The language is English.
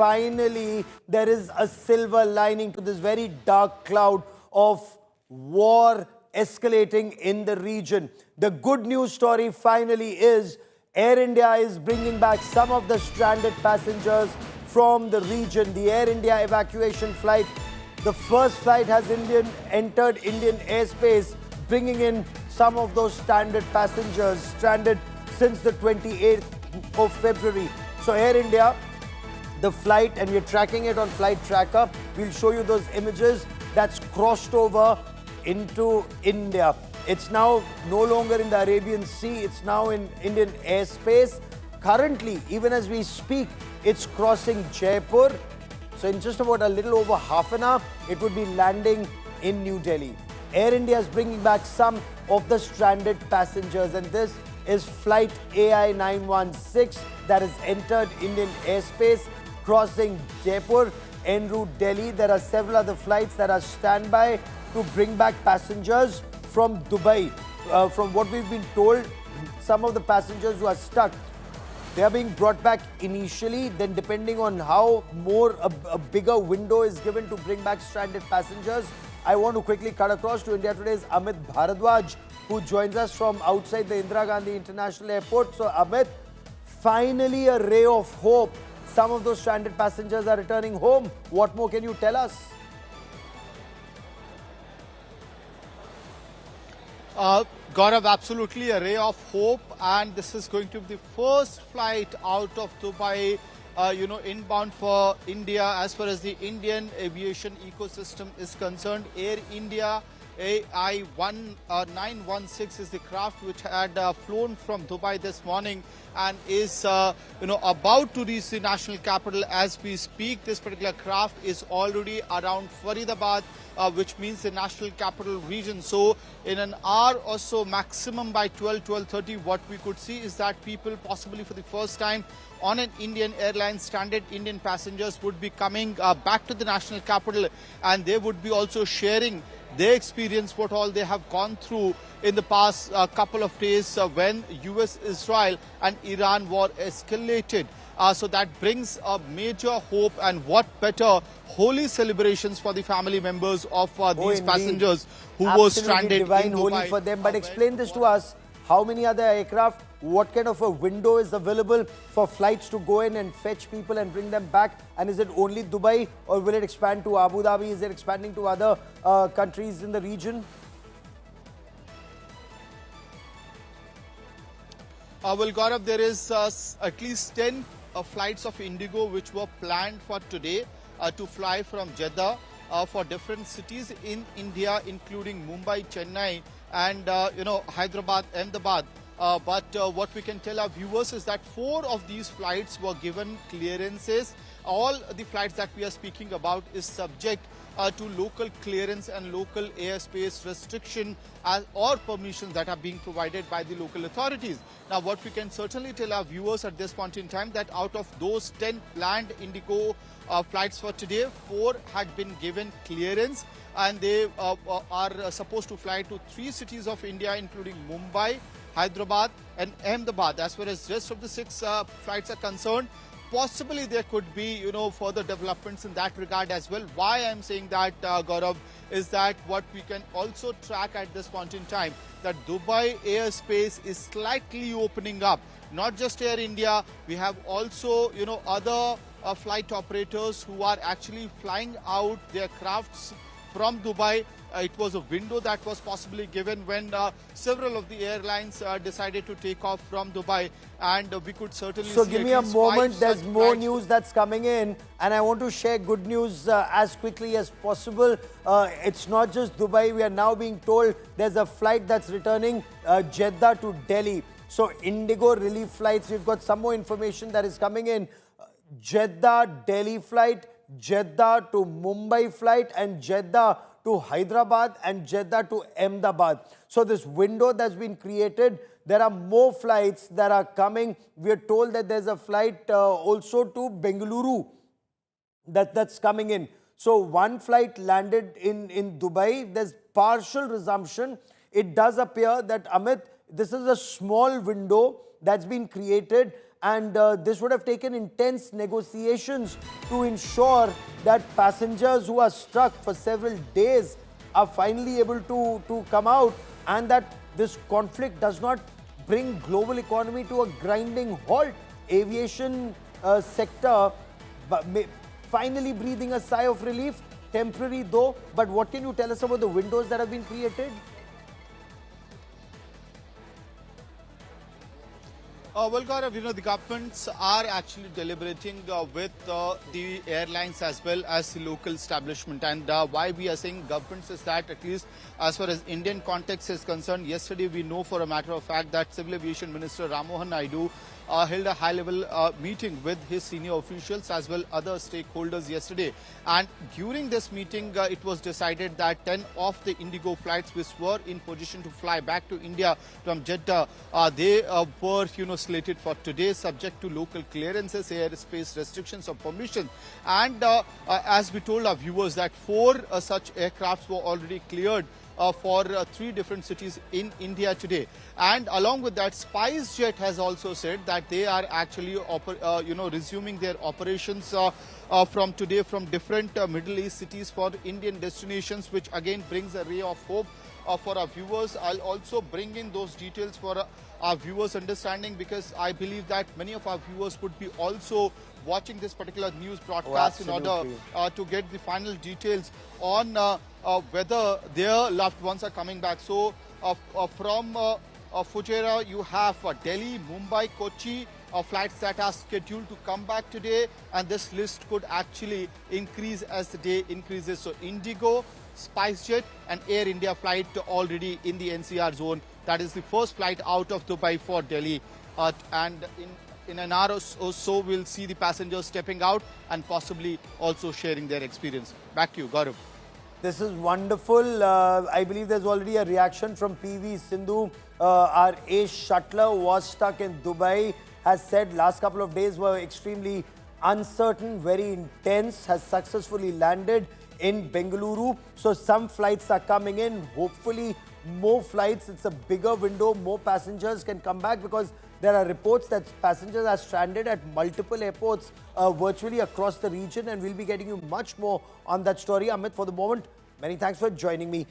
finally there is a silver lining to this very dark cloud of war escalating in the region. The good news story finally is Air India is bringing back some of the stranded passengers from the region. The Air India evacuation flight, the first flight has entered Indian airspace, bringing in some of those stranded passengers, stranded since the 28th of February. So Air India, the flight, and we're tracking it on Flight Tracker. We'll show you those images that's crossed over into India. It's now no longer in the Arabian Sea, it's now in Indian airspace. Currently, even as we speak, it's crossing Jaipur. So in just about a little over half an hour, it would be landing in New Delhi. Air India is bringing back some of the stranded passengers, and this is flight AI 916 that has entered Indian airspace, crossing Jaipur en route Delhi. There are several other flights that are standby to bring back passengers from Dubai. From what we've been told, some of the passengers who are stuck, they are being brought back initially, then depending on how a bigger window is given to bring back stranded passengers. I want to quickly cut across to India Today's Amit Bharadwaj, who joins us from outside the Indira Gandhi International Airport. So Amit, finally a ray of hope. Some of those stranded passengers are returning home. What more can you tell us? Gaurav, absolutely a ray of hope, and this is going to be the first flight out of Dubai, inbound for India. As far as the Indian aviation ecosystem is concerned, Air India AI 916 is the craft which had flown from Dubai this morning and is about to reach the national capital as we speak. This particular craft is already around Faridabad, which means the national capital region. So in an hour or so, maximum by 12:30, what we could see is that people possibly for the first time on an Indian airline, stranded Indian passengers would be coming back to the national capital, and they would be also sharing their experience, what all they have gone through in the past couple of days when US-Israel and Iran war escalated. So that brings a major hope, and what better holy celebrations for the family members of these passengers who were stranded divine in Dubai. Holy for them. But explain this to us. How many other aircraft, what kind of a window is available for flights to go in and fetch people and bring them back? And is it only Dubai, or will it expand to Abu Dhabi? Is it expanding to other countries in the region? Well, Gaurav, there is at least 10 flights of IndiGo which were planned for today to fly from Jeddah for different cities in India, including Mumbai, Chennai, and Hyderabad, Ahmedabad. But what we can tell our viewers is that 4 of these flights were given clearances. All the flights that we are speaking about is subject to local clearance and local airspace restriction or permissions that are being provided by the local authorities. Now, what we can certainly tell our viewers at this point in time, that out of those 10 planned IndiGo flights for today, 4 had been given clearance, and they are supposed to fly to 3 cities of India, including Mumbai, Hyderabad and Ahmedabad. As far as rest of the 6 flights are concerned, possibly there could be further developments in that regard as well. Why I'm saying that, Gaurav, is that what we can also track at this point in time, that Dubai airspace is slightly opening up. Not just Air India, we have also other flight operators who are actually flying out their crafts from Dubai. It was a window that was possibly given when several of the airlines decided to take off from Dubai, and we could certainly see. So give me a moment, there's more news that's coming in, and I want to share good news as quickly as possible. It's not just Dubai, we are now being told there's a flight that's returning Jeddah to Delhi. So IndiGo relief flights, we've got some more information that is coming in. Jeddah Delhi flight, Jeddah to Mumbai flight, and Jeddah to Hyderabad, and Jeddah to Ahmedabad. So this window that's been created, there are more flights that are coming. We are told that there's a flight also to Bengaluru that's coming in. So one flight landed in Dubai. There's partial resumption. It does appear that, Amit, this is a small window that's been created, and this would have taken intense negotiations to ensure that passengers who are stuck for several days are finally able to come out, and that this conflict does not bring global economy to a grinding halt. Aviation sector finally breathing a sigh of relief, temporary though. But what can you tell us about the windows that have been created? Well, Gaurav, the governments are actually deliberating with the airlines as well as the local establishment. And why we are saying governments is that, at least as far as Indian context is concerned, yesterday we know for a matter of fact that Civil Aviation Minister Mohan Naidu held a high-level meeting with his senior officials as well other stakeholders yesterday. And during this meeting, it was decided that 10 of the IndiGo flights which were in position to fly back to India from Jeddah, they were, slated for today, subject to local clearances, airspace restrictions or permission. And as we told our viewers that 4 such aircrafts were already cleared for 3 different cities in India today. And along with that, SpiceJet has also said that they are actually resuming their operations from today from different Middle East cities for Indian destinations, which again brings a ray of hope for our viewers. I'll also bring in those details for our viewers' understanding, because I believe that many of our viewers would be also watching this particular news broadcast in order to get the final details on whether their loved ones are coming back. So from Fujairah, you have Delhi, Mumbai, Kochi flights that are scheduled to come back today, and this list could actually increase as the day increases. So IndiGo, SpiceJet and Air India flight already in the NCR zone. That is the first flight out of Dubai for Delhi, and in an hour or so we'll see the passengers stepping out and possibly also sharing their experience. Back to you, Gaurav. This is wonderful. I believe there's already a reaction from PV Sindhu. Our ace shuttler was stuck in Dubai, has said last couple of days were extremely uncertain, very intense, has successfully landed in Bengaluru. So some flights are coming in, hopefully more flights. It's a bigger window, more passengers can come back, because there are reports that passengers are stranded at multiple airports virtually across the region, and we'll be getting you much more on that story. Amit, for the moment, many thanks for joining me.